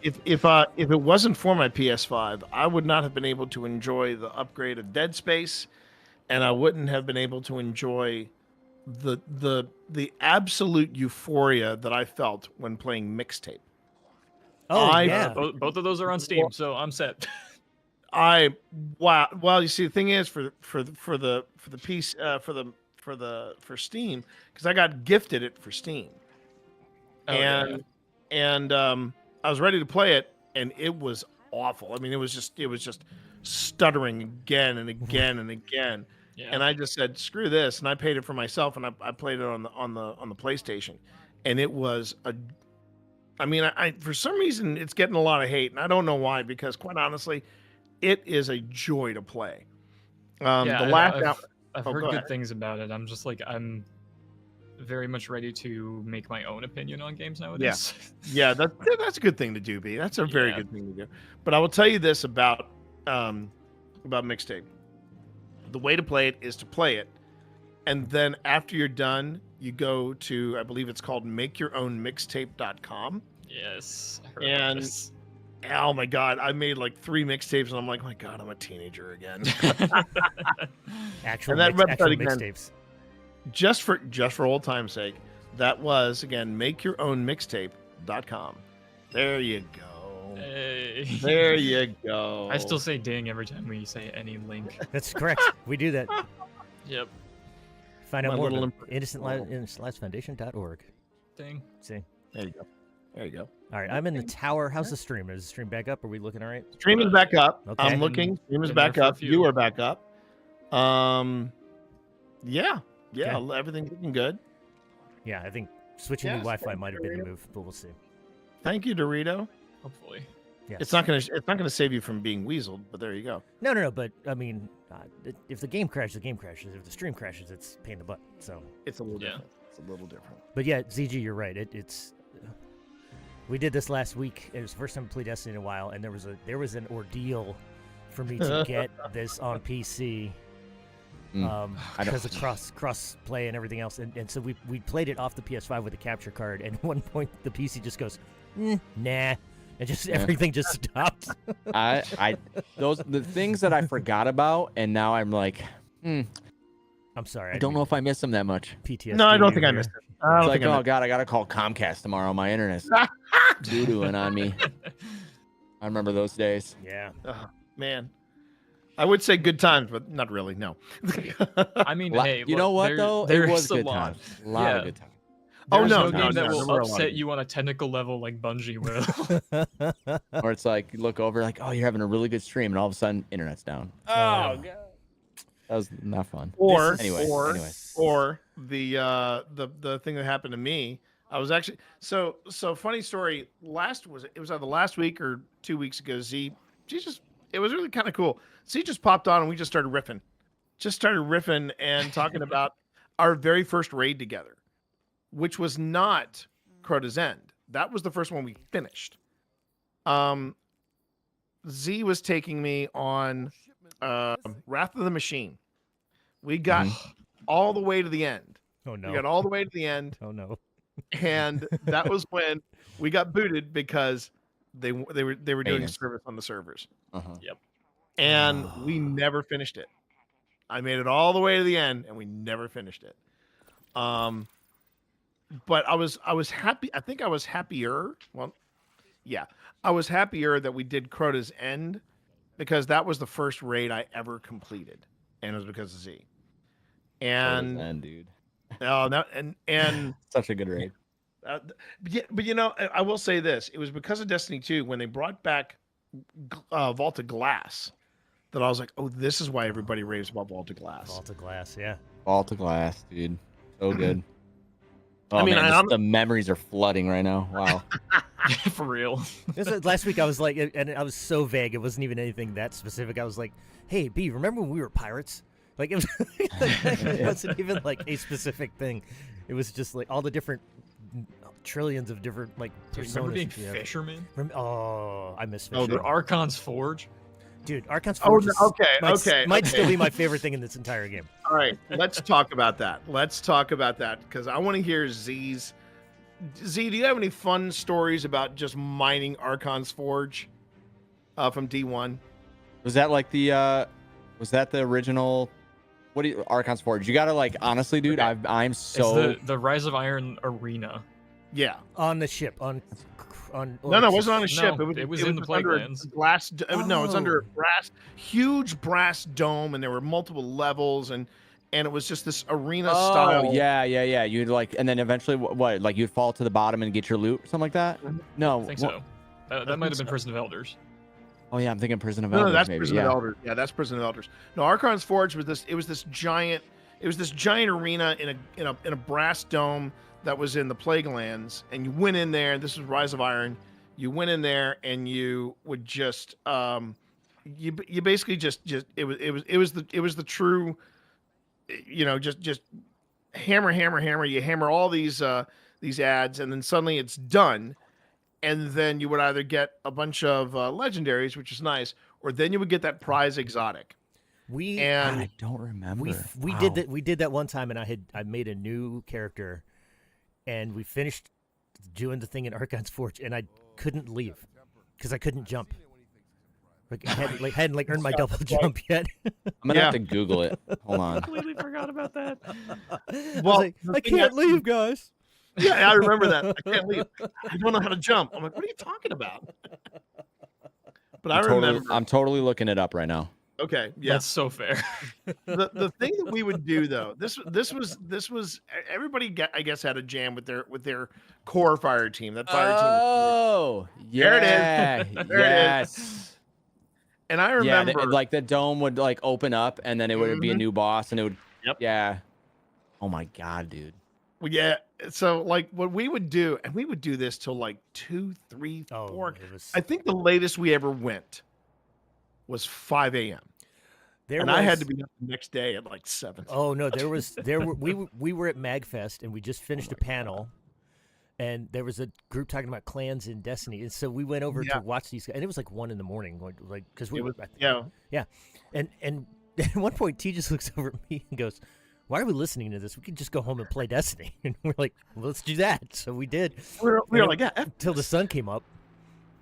if it wasn't for my PS5, I would not have been able to enjoy the upgrade of Dead Space, and I wouldn't have been able to enjoy the absolute euphoria that I felt when playing Mixtape. Oh yeah, both of those are on Steam, so I'm set. Wow. Well, you see, the thing is for the piece for Steam, because I got gifted it for Steam, and I was ready to play it, and it was awful. I mean, it was just stuttering again and again and again. Yeah. And I just said, screw this, and I paid it for myself, and I played it on the PlayStation, and it was I mean, I for some reason it's getting a lot of hate, and I don't know why, because quite honestly, it is a joy to play. I've heard good things about it. I'm just like, I'm very much ready to make my own opinion on games nowadays. Yeah, that's a good thing to do, B. That's a very good thing to do. But I will tell you this about Mixtape. The way to play it is to play it, and then after you're done, you go to, I believe it's called makeyourownmixtape.com. Yes. And oh my God, I made like 3 mixtapes, and I'm like, oh my God, I'm a teenager again. actual mixtapes. Just for old time's sake, that was again makeyourownmixtape.com. There you go. Hey. There you go. I still say ding every time we say any link. That's correct. We do that. Yep. Find out more at innocentlives.org. Ding. See. There you go. There you go. All right, I'm in the tower. How's the stream? Is the stream back up? Are we looking all right? Stream is back up. Okay. I'm looking. Stream is back up. You are back up. Yeah. Everything's looking good. Yeah, I think switching to Wi-Fi might have been the move, but we'll see. Thank you, Dorito. Hopefully. Yes. It's not gonna save you from being weaseled, but there you go. No. But I mean, if the game crashes, the game crashes. If the stream crashes, it's a pain in the butt. So it's a little different. It's a little different. But yeah, ZG, you're right. It's. We did this last week. It was the first time I played Destiny in a while, and there was an ordeal for me to get this on PC. Because of cross play and everything else, and so we played it off the PS5 with a capture card, and at one point the PC just goes, nah, and just everything just stopped. The things that I forgot about, and now I'm like, I'm sorry, I don't know if I miss them that much. PTSD. No, I don't think I missed it. It's like, oh God, I gotta call Comcast tomorrow. My internet's doo-dooing on me. I remember those days. Yeah. Man. I would say good times, but not really. No. I mean, hey, you know what though? It was good times. A lot of good times. There's no game that will upset you on a technical level like Bungie will. Or it's like you look over, like, oh, you're having a really good stream, and all of a sudden, internet's down. Oh God, that was not fun. Or the thing that happened to me. I was actually so funny story. It was either last week or 2 weeks ago. It was really kind of cool. So he just popped on and we just started riffing and talking about our very first raid together, which was not Crota's End. That was the first one we finished. Z was taking me on Wrath of the Machine. We got all the way to the end. Oh no. We got all the way to the end. Oh no. And that was when we got booted because they were doing a service on the servers. Yep. And we never finished it. I made it all the way to the end, and we never finished it. But I was happy. I think I was happier. Well, yeah, I was happier that we did Crota's End because that was the first raid I ever completed, and it was because of Z. And Crota's End, dude. Oh, and such a good raid. But you know, I will say this: it was because of Destiny 2 when they brought back Vaulted Glass that I was like, oh, this is why everybody raves about Vaulted Glass. Vaulted Glass, yeah. Vaulted Glass, dude. So good. Oh, I mean, man, the memories are flooding right now. Wow. For real. Last week I was like, and I was so vague. It wasn't even anything that specific. I was like, hey, B, remember when we were pirates? Like, it, was, it wasn't even like a specific thing. It was just like all the different trillions of different like personas. Remember being fishermen? I miss fishermen. Oh, the Archon's Forge? Dude, Archon's Forge might still be my favorite thing in this entire game. All right, let's talk about that. Because I want to hear Z's Z, do you have any fun stories about just mining Archon's Forge from D1? Was that like the was that the original? What do you Archon's Forge? You gotta like honestly, dude. Okay. I'm so It's the Rise of Iron arena. Yeah. On the ship. On. No, it wasn't on a ship. No, it was in the just under a Plaguelands. glass. No, it's under a Oh. huge brass dome, and there were multiple levels, and it was just this arena Oh style. yeah. You'd like, and then eventually what? Like you'd fall to the bottom and get your loot, or something like that. No, I think so. That might have been Prison of Elders. Oh yeah, I'm thinking Prison of No, Elders. that's maybe. Prison Yeah. of Elders. Yeah, that's Prison of Elders. No, Archon's Forge was this. It was this giant arena in a brass dome that was in the Plaguelands, and you went in there. This was Rise of Iron. You went in there, and you would just you basically just it was the true, just hammer. You hammer all these ads, and then suddenly it's done. And then you would either get a bunch of legendaries, which is nice, or then you would get that prize exotic. God, And I don't remember. We Wow. did that. We did that one time, and I made a new character, and we finished doing the thing in Archon's Forge, and I couldn't leave because I couldn't jump. Like I hadn't earned my double jump yet. I'm gonna Yeah. have to Google it. Hold on. Completely forgot about that. I Well, was like, the I thing can't that- leave, guys. yeah, I remember that. I can't leave. I don't know how to jump. I'm like, what are you talking about? But I remember. I'm totally looking it up right now. Okay, yeah. That's so fair. The thing that we would do though, this was everybody I guess had a jam with their core fire team. That fire team. Oh, There it is. yeah, There it is. yes. And I Yeah, remember like the dome would like open up, and then it would be a Mhm. new boss, and it would. Yep. Yeah. Oh my god, dude. well, yeah. So like what we would do, and we would do this till like 2, 3, 4. Oh, it was. I think the latest we ever went was 5 a.m. There And was, I had to be up the next day at like 7. Oh no, we were at MagFest, and we just finished a panel, and there was a group talking about clans in Destiny, and so we went over Yeah. to watch these, and it was like 1 in the morning, like because we It was, were. yeah. And at one point, T just looks over at me and goes, "Why are we listening to this? We could just go home and play Destiny." And we're like, well, "Let's do that." So we did. We were like, yeah. Till the sun came up.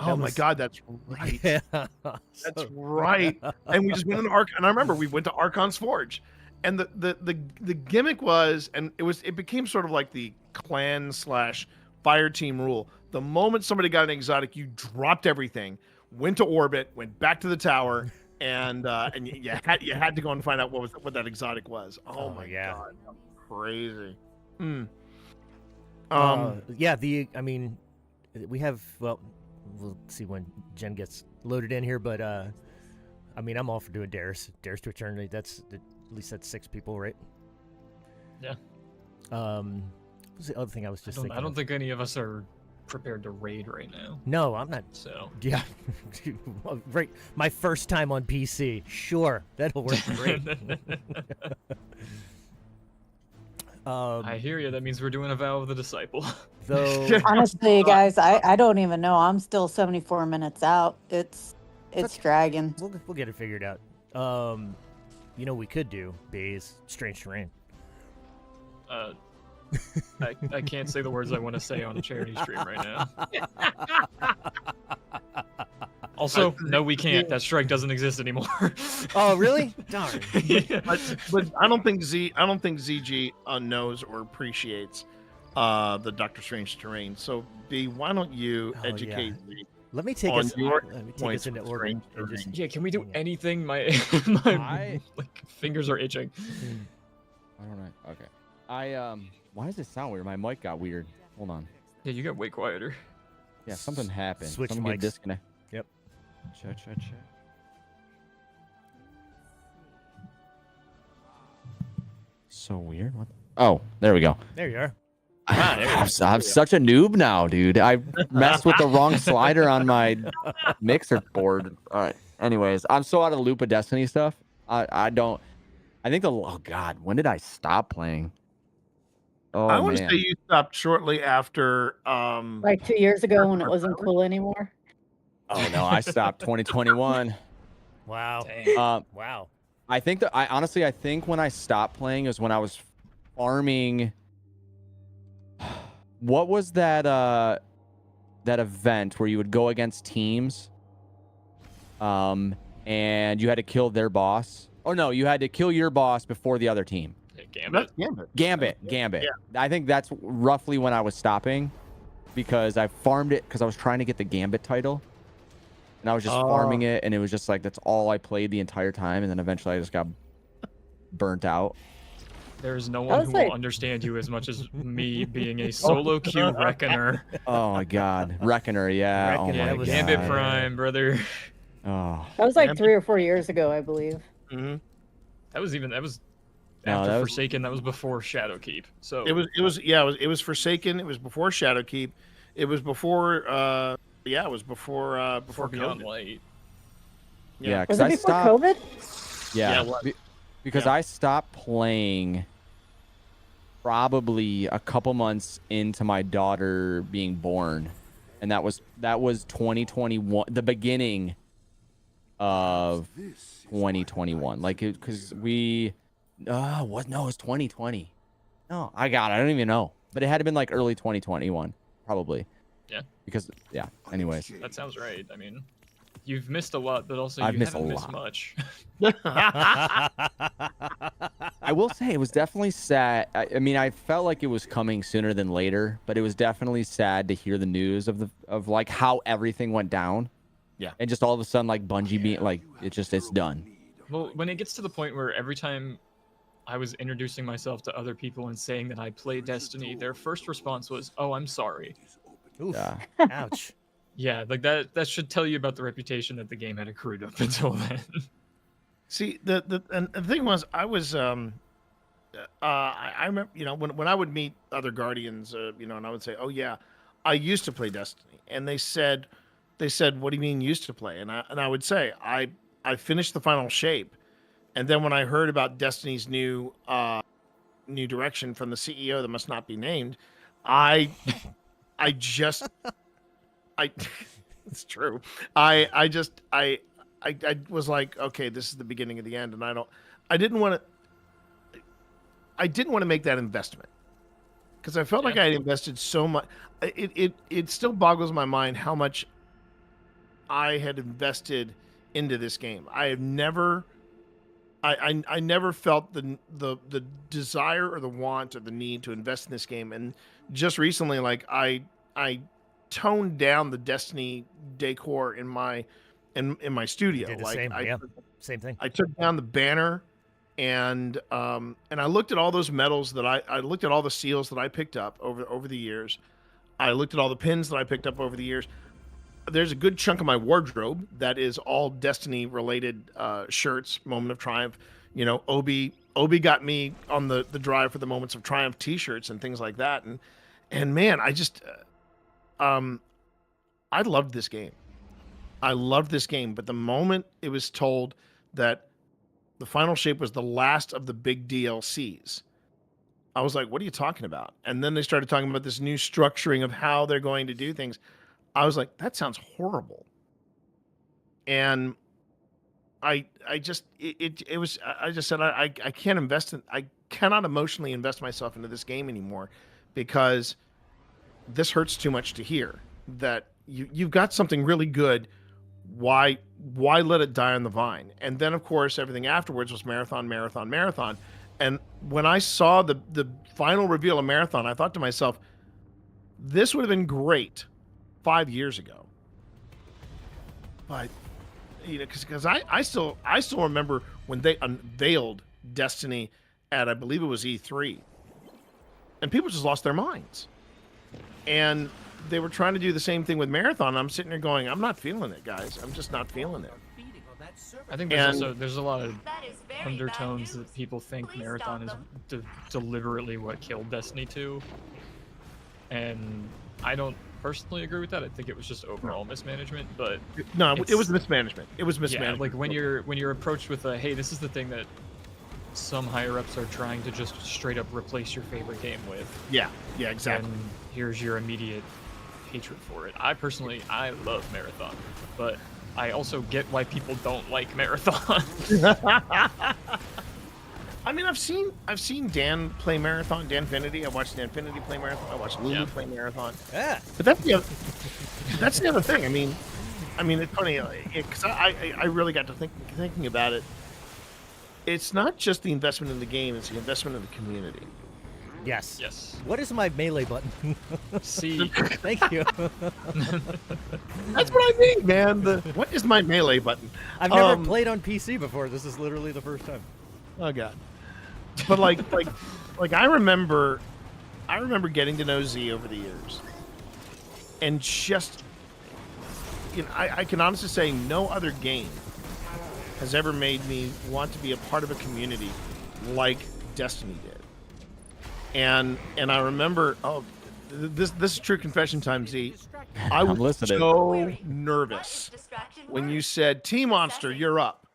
Oh my was- God, that's right. Yeah. That's right. And we just went into and I remember we went to Archon's Forge, and the gimmick was, and it became sort of like the clan / fire team rule. The moment somebody got an exotic, you dropped everything, went to orbit, went back to the tower, and you had to go and find out what that exotic was. Oh my yeah. God, that was crazy. Hmm. Yeah. We have. Well, we'll see when Jen gets loaded in here, but I mean, I'm all for doing Dares to Eternity. That's at least that's 6 people, right? Yeah. What was the other thing I was just thinking? I don't of? think any of us are prepared to raid right now. No, I'm not. So Yeah, right. My first time on PC. Sure, that'll work great. I hear you. That means we're doing a vow of the disciple. Though, Honestly, guys, I don't even know. I'm still 74 minutes out. It's dragging. we'll get it figured out. You know, we could do is Strange Terrain. I can't say the words I want to say on a charity stream right now. Also, no, we can't. That strike doesn't exist anymore. Oh, really? Darn. but I don't think ZG knows or appreciates the Doctor Strange terrain. So B, why don't you Oh, educate yeah. me? Let me take On us. your Let me take points us into with order. Strange and just- Terrain. Yeah, can we do hang on. anything? My like fingers are itching. I don't know. Okay. Why does it sound weird? My mic got weird. Hold on. Yeah, you got way quieter. Yeah, something happened. Switch Something mics. disconnect. Yep. Check. So weird. What? Oh, there we go. There you are. I'm such a noob now, dude. I messed with the wrong slider on my mixer board. All right. Anyways, I'm so out of the loop of Destiny stuff. I think oh God, when did I stop playing? Oh, I want to man. say you stopped shortly after. Like 2 years ago when it wasn't cool anymore. Oh no, I stopped 2021. Wow. Wow. I think that I think when I stopped playing is when I was farming what was that that event where you would go against teams, and you had to kill their boss? Oh no, you had to kill your boss before the other team. Yeah, Gambit. Gambit. Gambit. Yeah. I think that's roughly when I was stopping, because I farmed it because I was trying to get the Gambit title, and I was just farming it, and it was just like that's all I played the entire time, and then eventually I just got burnt out. There is no one who will understand you as much as me being a solo queue Reckoner. Oh my god, Reckoner, yeah. Oh yeah, my god. Gambit Prime, brother. Oh. That was like 3 or 4 years ago, I believe. Mm-hmm. That was No, after that was- Forsaken. That was before Shadowkeep. So It was Forsaken. It was before Shadowkeep. It was before it was before Beyond COVID. Light. Yeah, Was because it I before stopped. COVID? Yeah, Yeah, it was. because Yeah. I stopped playing probably a couple months into my daughter being born, and that was 2021, the beginning of 2021. Like, because we, what? No, it was 2020. No, I don't even know, but it had to been like early 2021, probably. Yeah. Because anyways, That sounds right. I mean, you've missed a lot, but also I've you missed haven't a missed lot. much. I will say it was definitely sad. I mean, I felt like it was coming sooner than later, but it was definitely sad to hear the news of like how everything went down. Yeah. And just all of a sudden, like Bungie being like, it's done. Well, when it gets to the point where every time I was introducing myself to other people and saying that I play Destiny, their first response was, "Oh, I'm sorry." Oof. Yeah. Ouch. Yeah, like that should tell you about the reputation that the game had accrued up until then. See, the thing was, I was I remember, when I would meet other Guardians, and I would say, "Oh yeah, I used to play Destiny," and they said, "What do you mean used to play?" And I would say, "I finished the final shape," and then when I heard about Destiny's new direction from the CEO that must not be named, I it's true. I was like, okay, this is the beginning of the end, and I didn't want to make that investment because I felt like I had invested so much. It still boggles my mind how much I had invested into this game. I never felt the desire or the want or the need to invest in this game, and just recently, like I toned down the Destiny decor in my studio. Did the like same, same thing. I took down the banner, and I looked at all those medals that I looked at all the seals that I picked up over the years. I looked at all the pins that I picked up over the years. There's a good chunk of my wardrobe that is all Destiny related shirts, Moment of Triumph. Obi got me on the drive for the Moments of Triumph t-shirts and things like that. And man, I just I loved this game. I loved this game, but the moment it was told that the final shape was the last of the big DLCs, I was like, what are you talking about? And then they started talking about this new structuring of how they're going to do things. I was like, that sounds horrible. And I just said, I can't I cannot emotionally invest myself into this game anymore because this hurts too much to hear that you've got something really good. Why let it die on the vine? And then of course everything afterwards was marathon. And when I saw the final reveal of Marathon, I thought to myself, this would have been great 5 years ago. But because I still remember when they unveiled Destiny at, I believe it was E3, and people just lost their minds. And they were trying to do the same thing with Marathon. I'm sitting there going, I'm not feeling it, guys. I'm just not feeling it. I think there's a lot of undertones that people think Marathon is deliberately what killed Destiny 2, and I don't personally agree with that. I think it was just overall mismanagement. But no, it was mismanagement. It was mismanagement. Yeah, like when you're approached with a, hey, this is the thing that some higher ups are trying to just straight up replace your favorite game with. Yeah, exactly. And here's your immediate hatred for it. I love Marathon, but I also get why people don't like Marathon. I mean, I've seen Dan play Marathon, Danfinity. I watched Danfinity play Marathon. I watched Lulu play Marathon. Yeah. But that's the other thing. I mean, it's funny because I really got to thinking about it. It's not just the investment in the game; it's the investment in the community. Yes. Yes. What is my melee button? See, Thank you. That's what I mean, man. What is my melee button? I've never played on PC before. This is literally the first time. Oh god. But like I remember getting to know Z over the years, and just I can honestly say no other game has ever made me want to be a part of a community like Destiny did. And I remember this is true confession time, Z. I was so nervous when you said T Monster, you're up.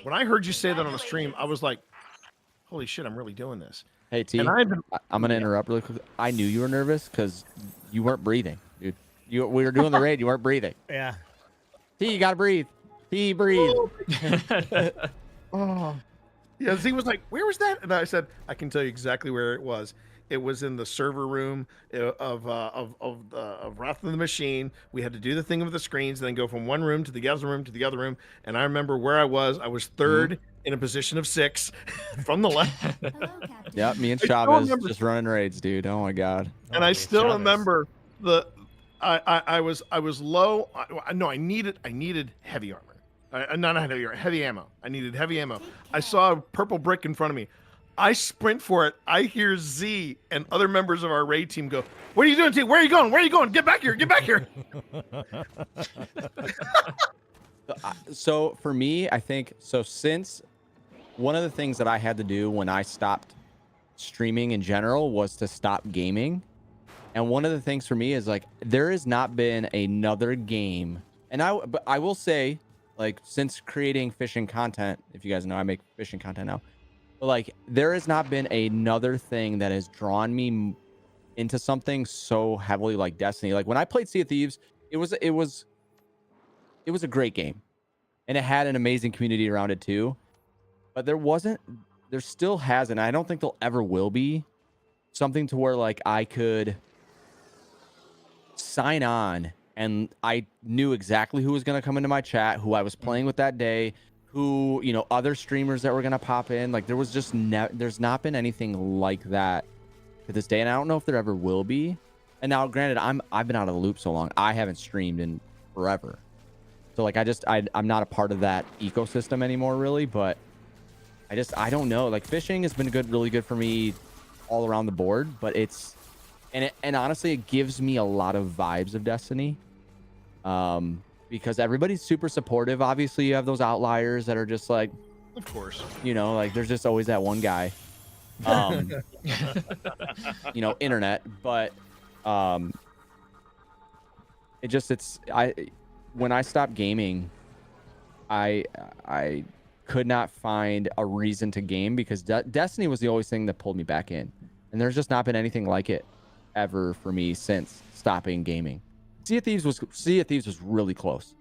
When I heard you say that on the stream, I was like, holy shit, I'm really doing this. Hey T, And I'm gonna interrupt really quick. I knew you were nervous because you weren't breathing, dude. We were doing the raid, you weren't breathing. Yeah. T, you gotta breathe. T, breathe. Oh. Yeah, Z was like, where was that? And I said, I can tell you exactly where it was. It was in the server room of Wrath of the Machine. We had to do the thing with the screens, then go from one room to the other room to the other room. And I remember where I was. I was third in a position of 6 from the left. Yep, me and Chavez just running raids, dude. Oh my god. And I still remember I was low. I needed heavy armor. Not heavy armor, heavy ammo. I needed heavy ammo. I saw a purple brick in front of me. I sprint for it. I hear Z and other members of our raid team go, "What are you doing, T? Where are you going? Where are you going? Get back here! Get back here!" So for me, I think since one of the things that I had to do when I stopped streaming in general was to stop gaming. And one of the things for me is like there has not been another game, and but I will say, like, since creating fishing content, if you guys know, I make fishing content now. But like, there has not been another thing that has drawn me into something so heavily like Destiny. Like when I played Sea of Thieves, it was a great game, and it had an amazing community around it too. But there still hasn't. I don't think there ever will be something to where like I could sign on and I knew exactly who was going to come into my chat, who I was playing with that day, who, other streamers that were going to pop in. Like there was just there's not been anything like that to this day, and I don't know if there ever will be. And now granted, I've been out of the loop so long, I haven't streamed in forever, so like I'm not a part of that ecosystem anymore really. But I don't know, like fishing has been really good for me all around the board, but and honestly it gives me a lot of vibes of Destiny, because everybody's super supportive. Obviously you have those outliers that are just like, of course, like there's just always that one guy, internet. But when I stopped gaming, I could not find a reason to game, because Destiny was the only thing that pulled me back in, and there's just not been anything like it ever for me since stopping gaming. Sea of Thieves was really close.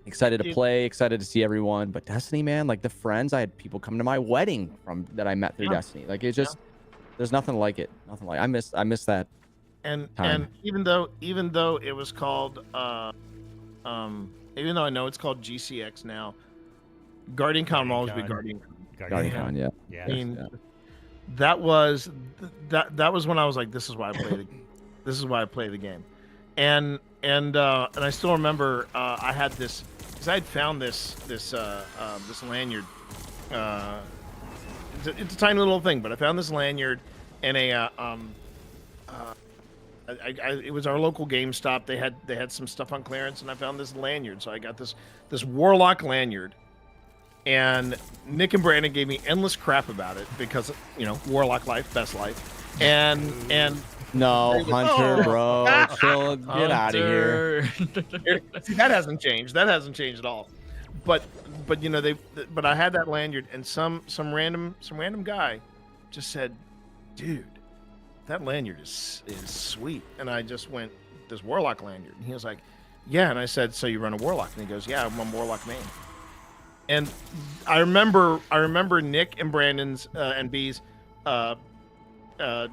Excited to play, excited to see everyone, but Destiny, man, like the friends, I had people come to my wedding that I met through Destiny. Like it just, there's nothing like it. I miss that. And time. even though it was called even though I know it's called GCX now, Guardian Con will always be Guardian Con, yeah. Yeah. I mean, that was when I was like, this is why I play the game. And I still remember I had this, because I had found this lanyard. It's a tiny little thing, but I found this lanyard in a it was our local GameStop. They had some stuff on clearance, and I found this lanyard. So I got this Warlock lanyard, and Nick and Brandon gave me endless crap about it because Warlock life, best life, and no, Hunter, bro, chill, get out of here. See, that hasn't changed. That hasn't changed at all. But but I had that lanyard, and some random guy just said, dude, that lanyard is sweet. And I just went, this Warlock lanyard. And he was like, yeah. And I said, so you run a Warlock? And he goes, yeah, I'm a Warlock main. And I remember Nick and Brandon's and B's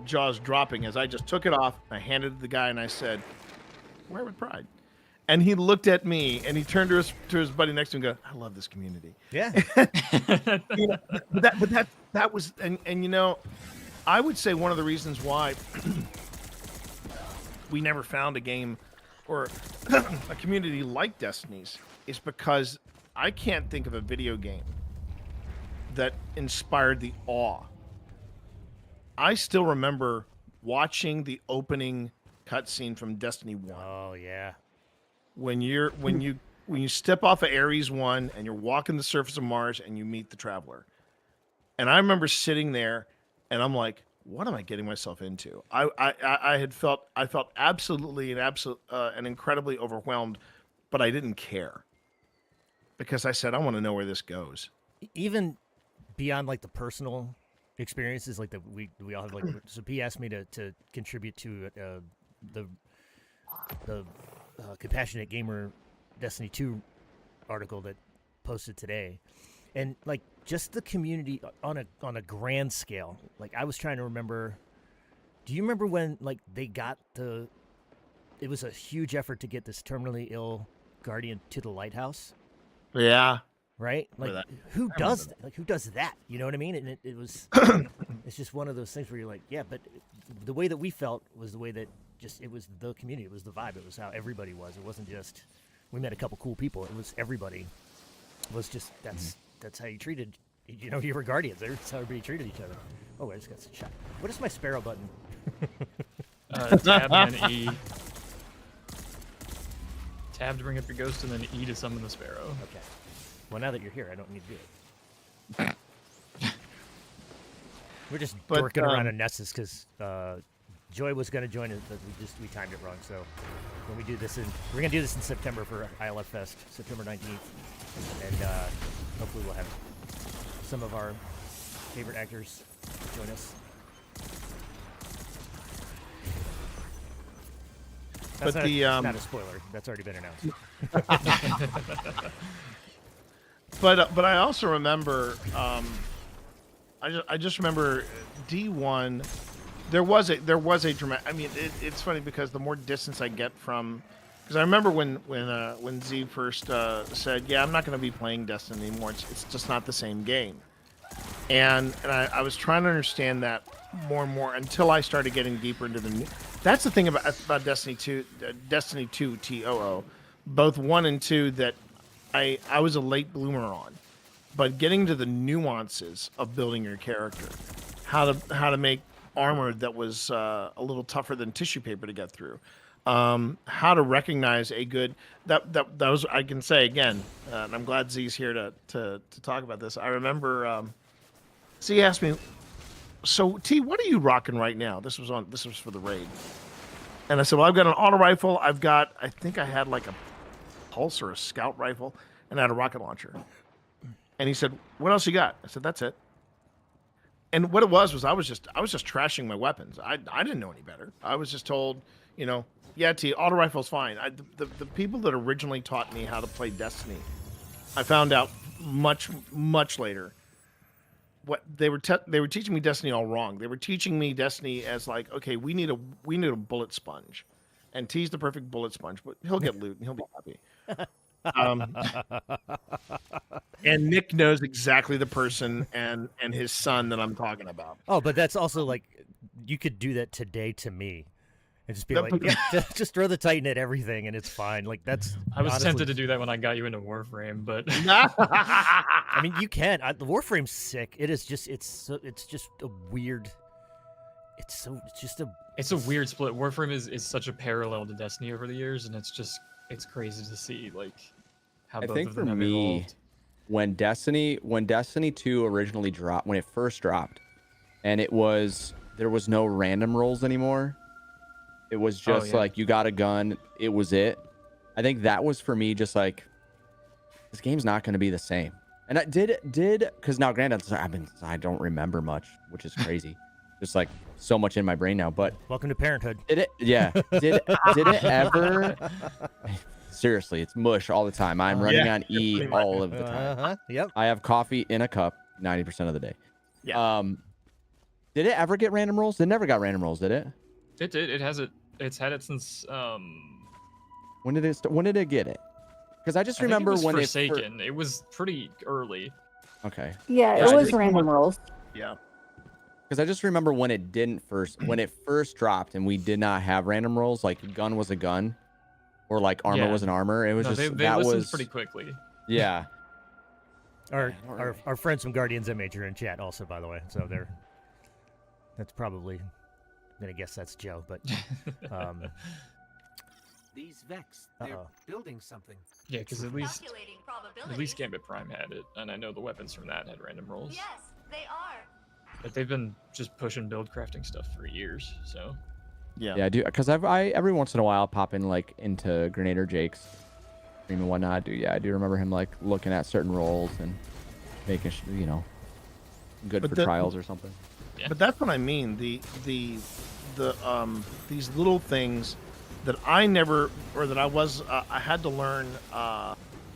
jaws dropping as I just took it off. I handed it to the guy and I said, "Wear it with pride." And he looked at me and he turned to his buddy next to him and go, "I love this community." Yeah. You know, but that was and you know, I would say one of the reasons why we never found a game or a community like Destiny's is because I can't think of a video game that inspired the awe. I still remember watching the opening cutscene from Destiny 1. Oh yeah. When you step off of Ares 1 and you're walking the surface of Mars and you meet the Traveler. And I remember sitting there and I'm like, what am I getting myself into? I felt absolutely and incredibly overwhelmed, but I didn't care. Because I said, I want to know where this goes. Even beyond like the personal experiences, like we all have, like, so P asked me to contribute to the Compassionate Gamer Destiny 2 article that posted today, and like just the community on a grand scale. Like I was trying to remember. Do you remember when like they got it was a huge effort to get this terminally ill Guardian to the lighthouse. Yeah. Right? Like, who does that? Like, who does that? You know what I mean? And it was, it's just one of those things where you're like, yeah, but the way that we felt was the way that it was the community. It was the vibe. It was how everybody was. It wasn't just, we met a couple cool people. It was everybody. It was just, that's how you treated, you know, you were Guardians. That's how everybody treated each other. Oh, I just got shot. What is my sparrow button? Tab and then E. Tab to bring up your ghost, and then E to summon the sparrow. Okay. Well, now that you're here, I don't need to do it. We're just dorking around in Nessus because Joy was going to join us, but we timed it wrong. So when we do this, we're going to do this in September for ILF Fest, September 19th, and hopefully we'll have some of our favorite actors join us. That's not a spoiler. That's already been announced. But I also remember, I just remember D1. There was a dramatic. I mean, it's funny because the more distance I get from, because I remember when Z first said, "Yeah, I'm not going to be playing Destiny anymore. It's just not the same game," and I was trying to understand that more and more until I started getting deeper into the new. That's the thing about Destiny 2, Destiny 2 TOO, both 1 and 2 that I was a late bloomer on, but getting to the nuances of building your character, how to make armor that was a little tougher than tissue paper to get through, how to recognize a good that was, I can say again, and I'm glad Z's here to talk about this. I remember Z asked me, "So T, what are you rocking right now?" This was for the raid, and I said, "Well, I've got an auto rifle. I think I had like a pulse or a scout rifle, and I had a rocket launcher." And he said, "What else you got?" I said, "That's it." And what it was I was just trashing my weapons. I didn't know any better. I was just told, you know, yeah, T, auto rifle's fine. The people that originally taught me how to play Destiny, I found out much later. What they were teaching me Destiny all wrong. They were teaching me Destiny as like, okay, we need a bullet sponge, and T's the perfect bullet sponge, but he'll get loot and he'll be happy. And Nick knows exactly the person and his son that I'm talking about. Oh, but that's also like, you could do that today to me, and just be like, yeah, just throw the Titan at everything, and it's fine. Like that's. I was tempted to do that when I got you into Warframe, but I mean, you can. The Warframe's sick. It is just. It's just a weird. It's a weird split. Warframe is such a parallel to Destiny over the years, and it's crazy to see like how both of them have evolved. When Destiny 2 originally dropped, when it first dropped, and there was no random rolls anymore. It was just like you got a gun, it was it. I think that was for me just like, this game's not going to be the same. And I did because now granted I don't remember much, which is crazy. Just like so much in my brain now, but welcome to parenthood. Did it ever Seriously, it's mush all the time. I'm running Yeah, on E pretty much. all of the time. Yep. I have coffee in a cup 90% of the day. Yeah. Did it ever get random rolls? It never got random rolls, did it? It did. It has it. It's had it since. When did it get it? Because I just I think remember it was when Forsaken. It was pretty early. Okay. Yeah, Yeah, it I was think- random rolls. Yeah. Because I just remember when it first dropped and we did not have random rolls, like gun was a gun, or like armor Yeah. was an armor. It was No, just they listened pretty quickly. Yeah. Our friends from Guardians Image are in chat also, by the way. So that's probably, I'm gonna guess that's Joe, but These Vex, they're building something. Yeah, because at least Gambit Prime had it, and I know the weapons from that had random rolls. Yes, they are. But they've been just pushing build crafting stuff for years, so. Yeah. Yeah, I do. Because I every once in a while pop in like into Grenader Jake's stream and whatnot. I do remember him like looking at certain roles and making good But for the- trials or something. Yeah. But that's what I mean. These little things that I never, or that I had to learn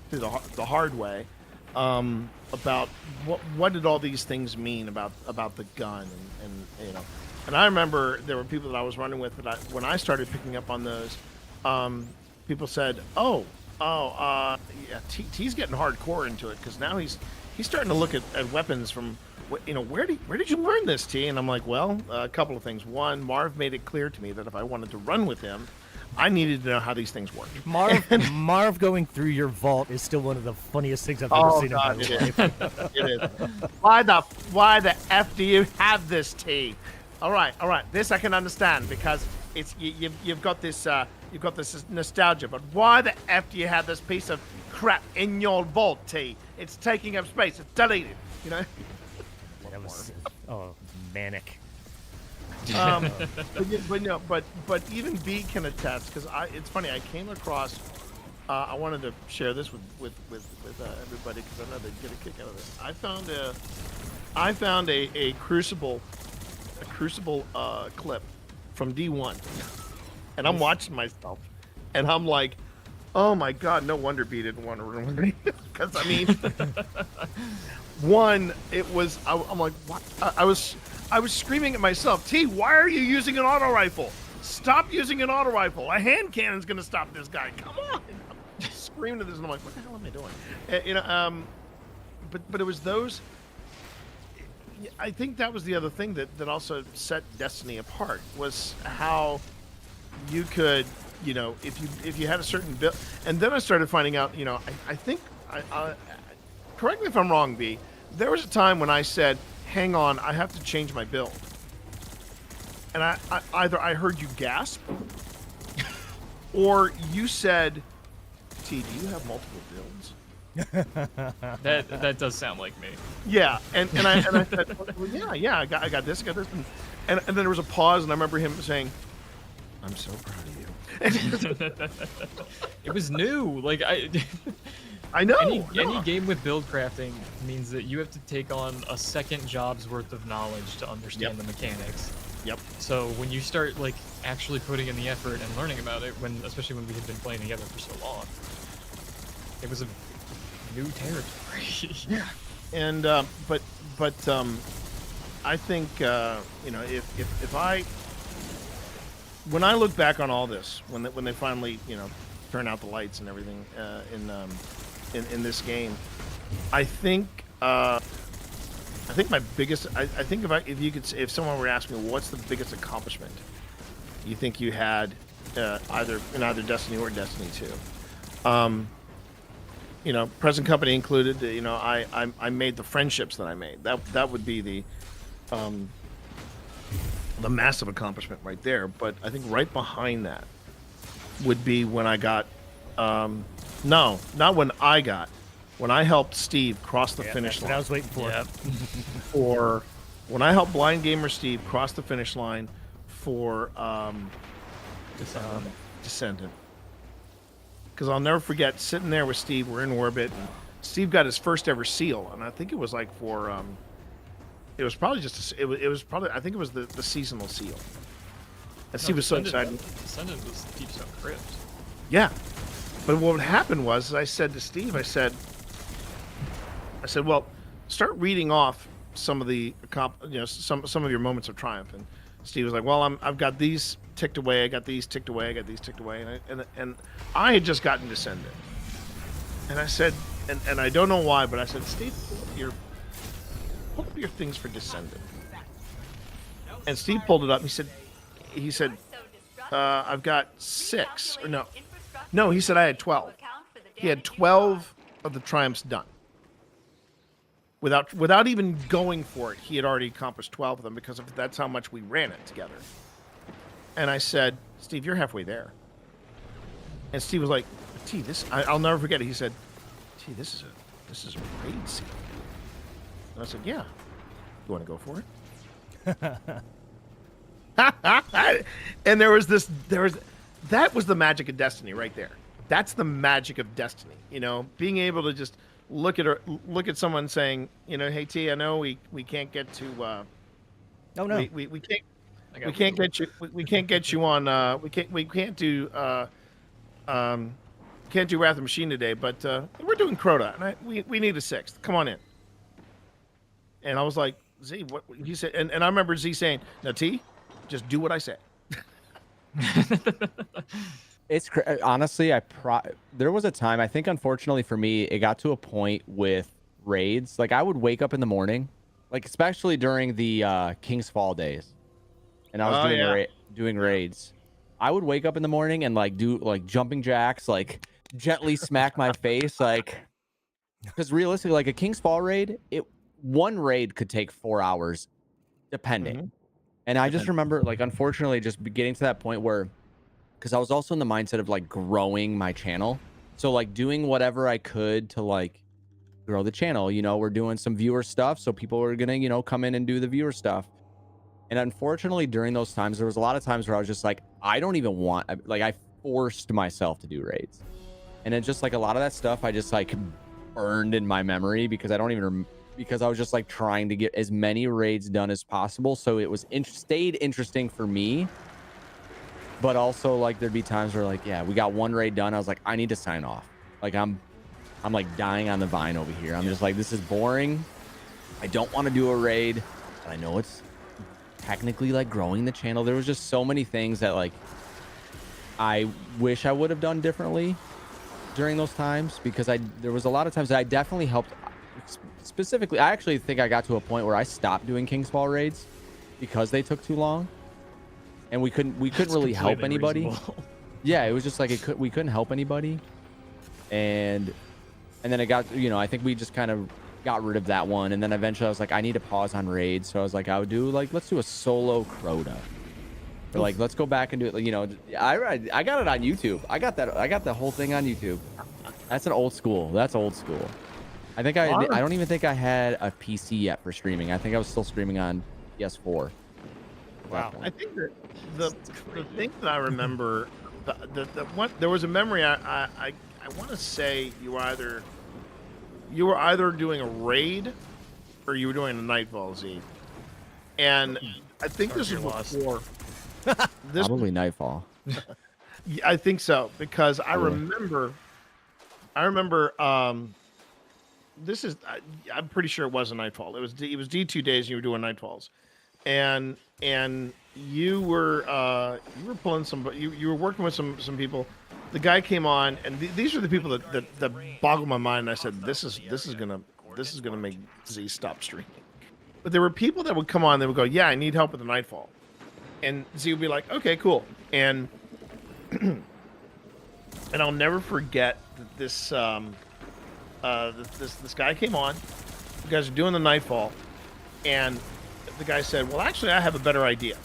through the hard way, about what did all these things mean about the gun and. And I remember there were people that I was running with that when I started picking up on those, people said, yeah, T's getting hardcore into it because now he's starting to look at weapons from, where did you learn this, T? And I'm like, well, a couple of things. One, Marv made it clear to me that if I wanted to run with him, I needed to know how these things work. Marv going through your vault is still one of the funniest things I've ever seen in my life. It is. Why the F do you have this, T? All right. This I can understand because it's you've got this nostalgia. But why the F do you have this piece of crap in your vault, T? It's taking up space. It's deleted. That was manic. But even B can attest because it's funny. I came across. I wanted to share this with everybody because I know they'd get a kick out of this. I found a Crucible clip from D1, and I'm watching myself, and I'm like, oh my god, no wonder B didn't want to run with me because I mean, one, it was I'm like, what? I was screaming at myself, T, why are you using an auto rifle? Stop using an auto rifle. A hand cannon's gonna stop this guy. Come on! I'm just screaming at this, and I'm like, what the hell am I doing? But it was those. I think that was the other thing that also set Destiny apart was how you could, if you had a certain build, and then I started finding out, I think, correct me if I'm wrong, B, there was a time when I said, hang on, I have to change my build. And I either I heard you gasp, or you said, T, do you have multiple builds? That does sound like me. Yeah, and I said, well, yeah, I got this, and then there was a pause, and I remember him saying, "I'm so proud of you." It was new. Like I know. Any game with build crafting means that you have to take on a second job's worth of knowledge to understand the mechanics. Yep. So when you start like actually putting in the effort and learning about it, especially when we had been playing together for so long, it was a new territory. Yeah. And but I think if when I look back on all this, when they finally turn out the lights and everything in this game, I think my biggest I think if someone were to ask me what's the biggest accomplishment you think you had either Destiny or Destiny 2, present company included, I made the friendships that I made. That would be the massive accomplishment right there. But I think right behind that would be when I got no, not when I helped Steve cross the finish line. That's what I was waiting for. Yep. Or when I helped Blind Gamer Steve cross the finish line for Descendant. Because I'll never forget sitting there with Steve. We're in orbit. And Steve got his first ever seal, and I think it was like for it was probably just it was probably I think it was the seasonal seal. And Steve was so excited. Descendant was Deep Stone Crypt. Yeah, But what happened was, I said to Steve, I said, well, start reading off some of the, some of your moments of triumph. And Steve was like, well, I've got these ticked away, I got these ticked away, I got these ticked away, and I had just gotten Descendant, and I said, and I don't know why, but I said, Steve, pull up your things for Descendant. And Steve pulled it up. He said, I've got 6. Or no, he said I had 12. He had 12 of the triumphs done. Without even going for it, he had already accomplished 12 of them because that's how much we ran it together. And I said, Steve, you're halfway there. And Steve was like, T, I'll never forget it. He said, T, this is a raid scene. And I said, yeah. You want to go for it? And that was the magic of Destiny right there. That's the magic of Destiny. Being able to just look at someone saying, hey T, I know we can't get to oh no, we can't get you on we can't do Wrath of the Machine today, but we're doing Crota, and we need a 6th. Come on in. And I was like, Z, what he said, and I remember Z saying, now T, just do what I say. It's honestly, there was a time, I think, unfortunately for me, it got to a point with raids. Like, I would wake up in the morning, like especially during the King's Fall days, and I was doing raids. I would wake up in the morning and do jumping jacks, gently smack my face, because realistically, a King's Fall raid, one raid could take 4 hours, depending. Mm-hmm. And I just remember, unfortunately, just getting to that point where, because I was also in the mindset of growing my channel, so doing whatever I could to grow the channel. We're doing some viewer stuff, so people were gonna come in and do the viewer stuff. And unfortunately, during those times, there was a lot of times where I was just I don't even want, I forced myself to do raids, and it's just a lot of that stuff I just burned in my memory because I don't even because I was just trying to get as many raids done as possible, so it was stayed interesting for me. But also, there'd be times where, we got one raid done. I was like, I need to sign off. I'm dying on the vine over here. I'm just this is boring. I don't want to do a raid. But I know it's technically, growing the channel. There was just so many things that, I wish I would have done differently during those times. Because there was a lot of times that I definitely helped. Specifically, I actually think I got to a point where I stopped doing King's Fall raids because they took too long. And we couldn't really help anybody. Yeah, it was just we couldn't help anybody. And then it got, I think we just kind of got rid of that one. And then eventually I was I need to pause on raids. So I was I would do let's do a solo Crota. Or let's go back and do it. I got it on YouTube. I got the whole thing on YouTube. That's old school. I think I don't even think I had a PC yet for streaming. I think I was still streaming on PS4. Wow. I think that the thing that I remember, there was a memory I want to say you were either doing a raid or you were doing a Nightfall, Z. And I think this is before. Probably Nightfall. I think so, because I remember I'm pretty sure it was a Nightfall. It was D2 days and you were doing Nightfalls. And you were pulling you were working with some people. The guy came on, and these are the people that boggle my mind. And I said, this is gonna make Z stop streaming. But there were people that would come on, they would go, yeah, I need help with the Nightfall, and Z would be like, okay, cool. And and I'll never forget that this guy came on. You guys are doing the Nightfall, and the guy said, well, actually, I have a better idea.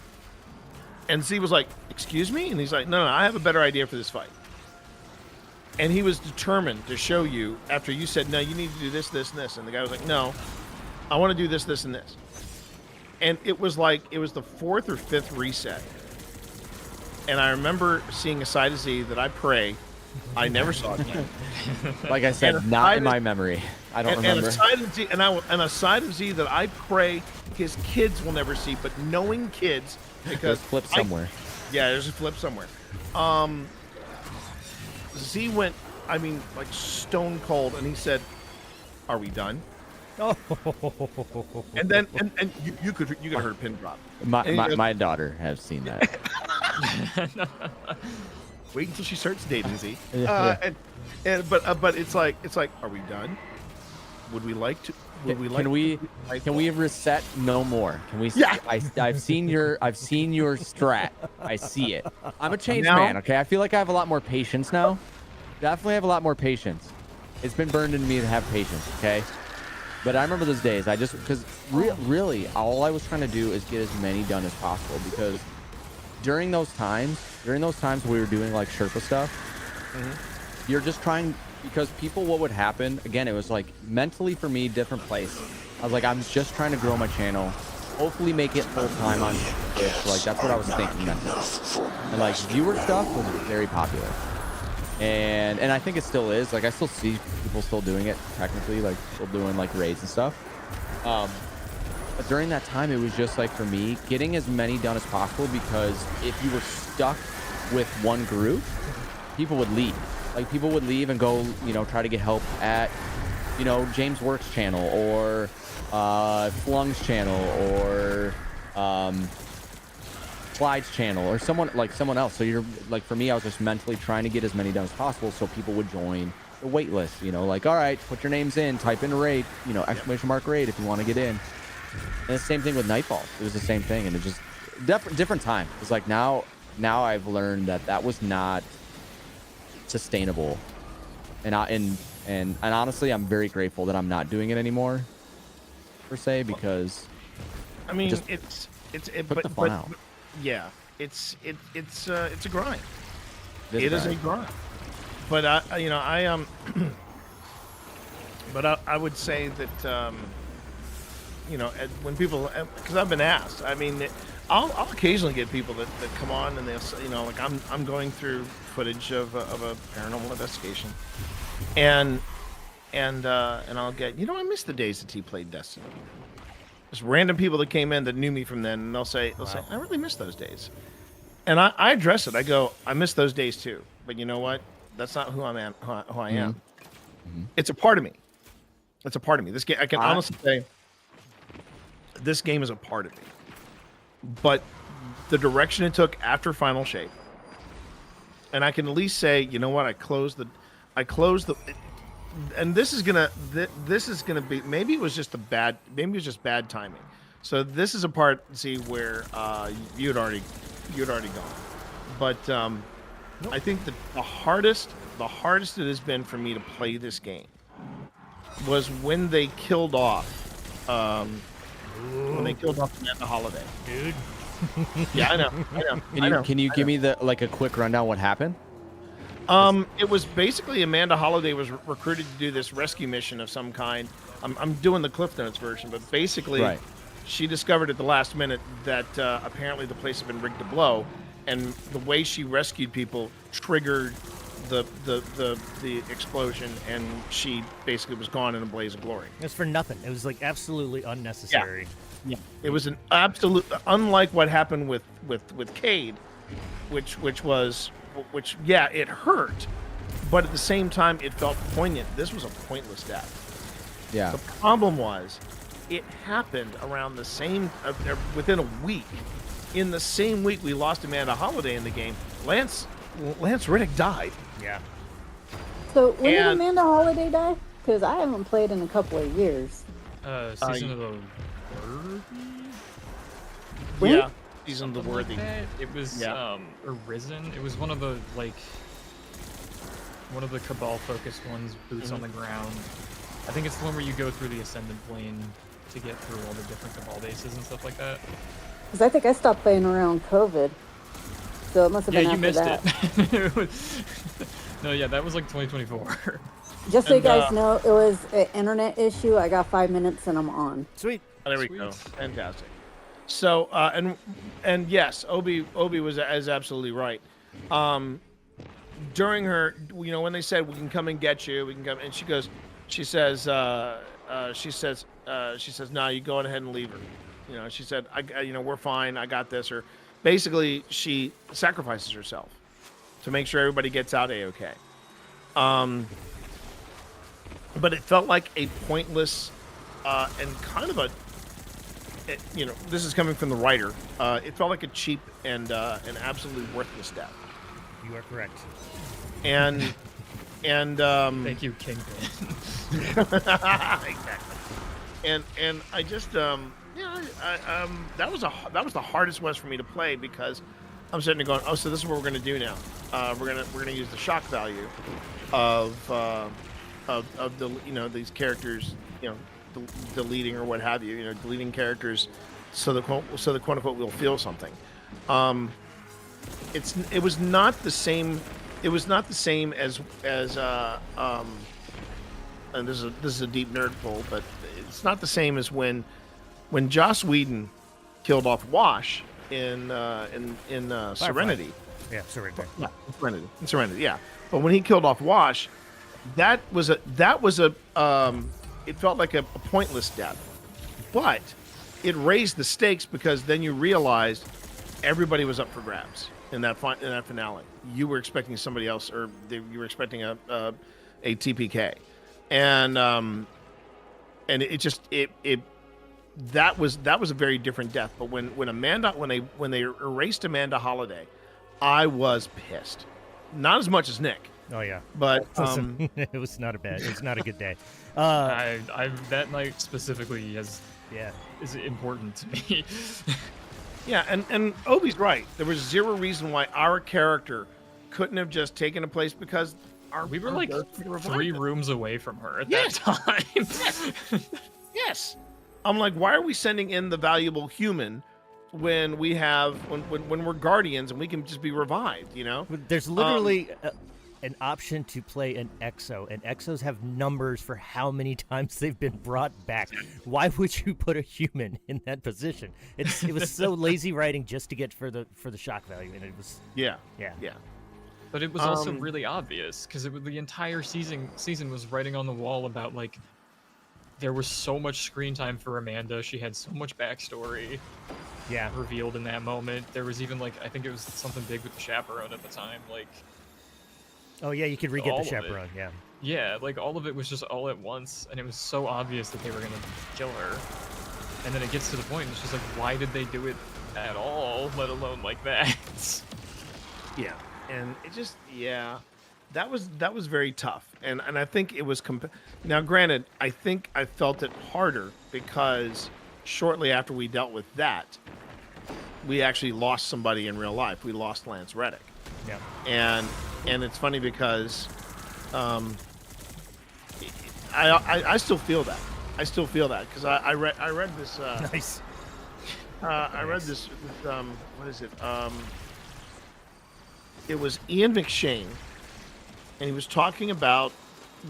And Z was like, excuse me? And he's like, no, I have a better idea for this fight. And he was determined to show you, after you said, no, you need to do this, this, and this. And the guy was like, no, I want to do this, this, and this. And it was the 4th or 5th reset. And I remember seeing a side of Z that I pray I never saw again. Like I said, not in my memory. I don't remember. And a side of Z, and a side of Z that I pray his kids will never see, but knowing kids, because there's a flip somewhere. Yeah, there's a flip somewhere. Z went I mean, like stone cold, and he said, "Are we done?" Oh. And then and you could hear her pin drop. My daughter has seen that. Wait until she starts dating Z. Yeah. But it's like, are we done? Would we like to? Would we like? Can we reset no more? Can we? Yeah. I've seen your strat. I see it. I'm a changed Now- man. Okay. I feel like I have a lot more patience now. Definitely have a lot more patience. It's been burned into me to have patience. Okay. But I remember those days. Because really, all I was trying to do is get as many done as possible. Because during those times we were doing like Sherpa stuff, you're just trying, because people, what would happen, again, it was like mentally for me, different place. I was like, I'm just trying to grow my channel, hopefully make it full time on Twitch. Like, that's what I was thinking mentally. And like, viewer stuff was very popular. And I think it still is. Like, I still see people still doing it technically, like still doing like raids and stuff. But during that time, it was just like, for me, getting as many done as possible, because if you were stuck with one group, people would leave. Like, people would leave and go, try to get help at, James Works channel, or Flung's channel, or Clyde's channel, or someone else. So you're like, for me, I was just mentally trying to get as many done as possible, so people would join the wait list. Like, all right, put your names in, type in raid, exclamation mark raid if you want to get in. And the same thing with Nightfall. It was the same thing, and it just different time. It's like now I've learned that was not sustainable, and honestly, I'm very grateful that I'm not doing it anymore, per se, because I mean, just it's took the fun out. Yeah, it's a grind. It It is a grind. But but I would say that when people, because I've been asked, I mean, I'll occasionally get people that come on and they'll say, like, I'm going through footage of a paranormal investigation, and I'll get, I miss the days that he played Destiny. Just random people that came in that knew me from then, and they'll say, I really miss those days. And I address it. I go, I miss those days too. But you know what? That's not who I am. Who I am. Mm-hmm. It's a part of me. It's a part of me. This game, I can honestly say, this game is a part of me. But the direction it took after Final Shape, and I can at least say, you know what? I closed the, and this is gonna be, maybe it was just bad timing. So this is a part, see, where you had already gone. But I think that the hardest it has been for me to play this game was when they killed off Amanda Holiday. Dude. Yeah, I know. Can you give me a quick rundown what happened? It was basically Amanda Holiday was recruited to do this rescue mission of some kind. I'm doing the Cliff Notes version, but basically, she discovered at the last minute that apparently the place had been rigged to blow, and the way she rescued people triggered the explosion, and she basically was gone in a blaze of glory. It was for nothing. It was like absolutely unnecessary. Yeah. It was an absolute, unlike what happened with Cade, which it hurt, but at the same time it felt poignant. This was a pointless death. Yeah. The problem was, it happened around the same, within a week. In the same week we lost Amanda Holiday in the game, Lance Riddick died. Yeah. So when did Amanda Holiday die? Because I haven't played in a couple of years. Season of the Worthy? When? Yeah. Season of the Worthy. Like that. It was Arisen. It was one of the Cabal focused ones, boots on the ground. I think it's the one where you go through the Ascendant Plane to get through all the different Cabal bases and stuff like that. Because I think I stopped playing around COVID. So it must have been after that. You missed it. No, yeah, that was like 2024. Just so you guys know, it was an internet issue. I got 5 minutes and I'm on. Sweet. Oh, there we go. Fantastic. So and yes, Obi is absolutely right. During her, when they said we can come and get you, we can come, and she says, no, you go ahead and leave her. She said, we're fine. I got this. Or basically, she sacrifices herself to make sure everybody gets out A-OK. But it felt like a pointless and kind of this is coming from the writer. It felt like a cheap and an absolutely worthless death. You are correct. And Thank you, Kingpin. exactly. And I just that was the hardest West for me to play because I'm sitting there going, oh, so this is what we're gonna do now. We're gonna use the shock value of the these characters, deleting or what have you, deleting characters so the quote unquote we'll feel something. It was not the same. It was not the same as and this is a deep nerd pull, but it's not the same as when Joss Whedon killed off Wash in Serenity. Yeah, Serenity. Yeah, Serenity. Yeah, but when he killed off Wash, that was a it felt like a pointless death, but it raised the stakes because then you realized everybody was up for grabs in that finale. You were expecting somebody else, or you were expecting a TPK, and that was a very different death. But when they erased Amanda Holiday, I was pissed. Not as much as Nick. Oh yeah, but it was not a good day. I that night specifically is important to me. Yeah, and Obi's right. There was zero reason why our character couldn't have just taken a place because we were like 3 rooms away from her at that time. Yes. I'm like, why are we sending in the valuable human when we have when we're guardians and we can just be revived? There's literally an option to play an exo, and exos have numbers for how many times they've been brought back. Why would you put a human in that position? It was so lazy writing just to get for the shock value, and it was yeah. But it was also really obvious because the entire season was writing on the wall about like there was so much screen time for Amanda. She had so much backstory. Yeah, revealed in that moment. There was even like I think it was something big with the chaperone at the time, like. Oh yeah, you could re-get the chaperone. Yeah. Yeah, like all of it was just all at once, and it was so obvious that they were gonna kill her. And then it gets to the point, it's just like, why did they do it at all? Let alone like that. Yeah, and it just that was very tough, and I think it was now. Granted, I think I felt it harder because shortly after we dealt with that, we actually lost somebody in real life. We lost Lance Reddick. Yeah, and it's funny because I still feel that. I still feel that because I read this. Nice. I read this. What is it? It was Ian McShane, and he was talking about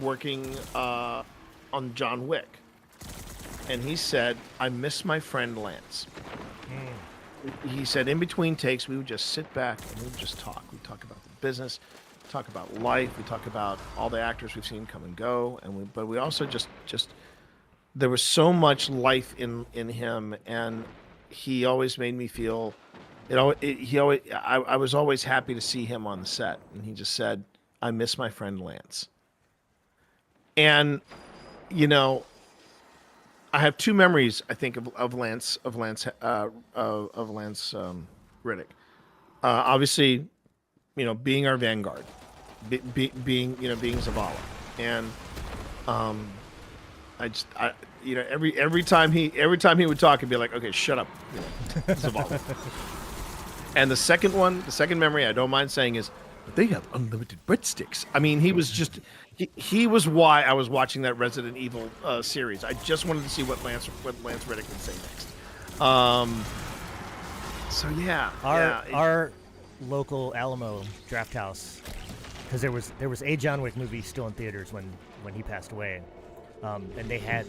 working on John Wick, and he said, "I miss my friend Lance." He said, in between takes, we would just sit back and we would just talk. We'd talk about the business, talk about life, we talk about all the actors we've seen come and go, but we also just there was so much life in him, and he always made me feel, I was always happy to see him on the set, and he just said, "I miss my friend Lance." And I have 2 memories, I think, of Lance Riddick. Obviously, being our vanguard, being Zavala, and every time he would talk, he'd be like, "Okay, shut up, Zavala." And the second memory I don't mind saying is, "But they have unlimited breadsticks." I mean, he was just. He was why I was watching that Resident Evil series. I just wanted to see what Lance Reddick would say next. So yeah, our local Alamo Draft House, because there was a John Wick movie still in theaters when he passed away, and they had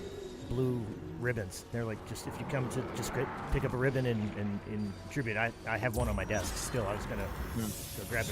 blue ribbons. They're like, just if you come to just pick up a ribbon in tribute. I have one on my desk still. I was gonna go grab it